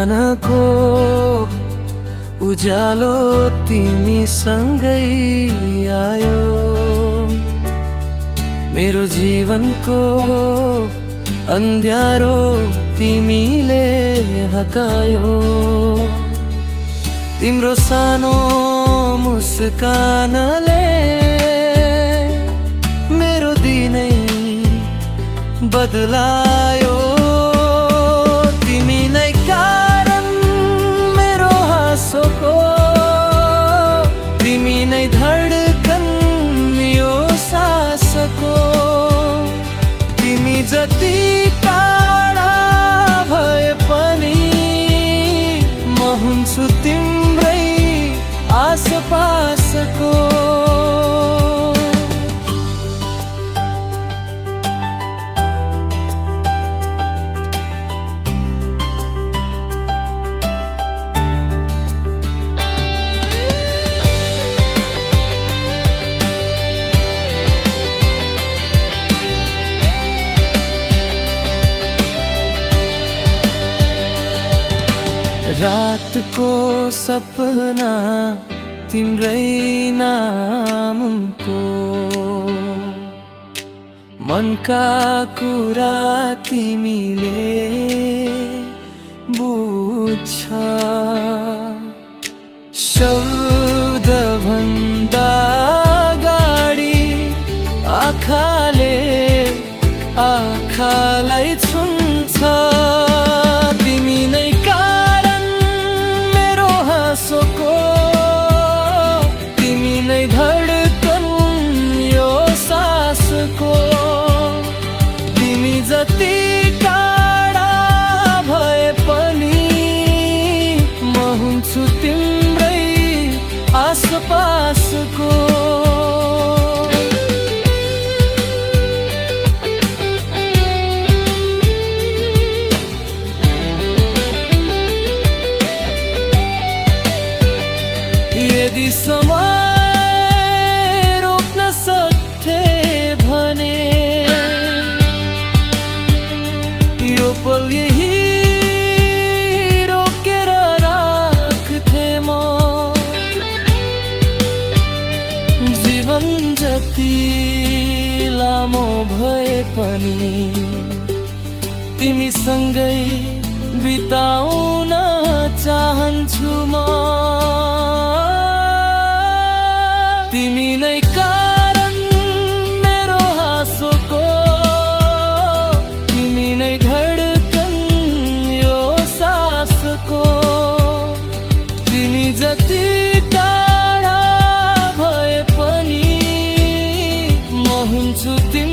बिहानको उज्यालो तिमी सँगै आयो, मेरो जीवनको अन्ध्यारो तिमीले हटायो। तिम्रो सानो मुस्कानले मेरो दिनै बदलायो। तिमी नै कारण मेरो हाँसोको, तिमी नै धडकन यो सासको। तिमी जति टाढा भए पनि म हुन्छु तिम्रै आसपासको। रातको सपना तिम्रै नामको, मनका कुरा तिमीले बुझ्छ। शब्द भन्दा अगाडि आँखालाई छुन्छ। तिमी नै तिमी नै धडकन यो सासको। तिमी जति टाढा भए पनि म हुन्छु तिम्रै आसपासको। यदि समय रोक्न सक्थे भने यो पल यही रोकेर राख्थे म। जीवन जति लामो भए पनि तिमीसँगै बिताउन चाहन्छु म। तिमी नै कारण मेरो हाँसोको, तिमी नै धडकन यो सासको। तिमी जति टाढा भए पनि म हुन्छु तिमी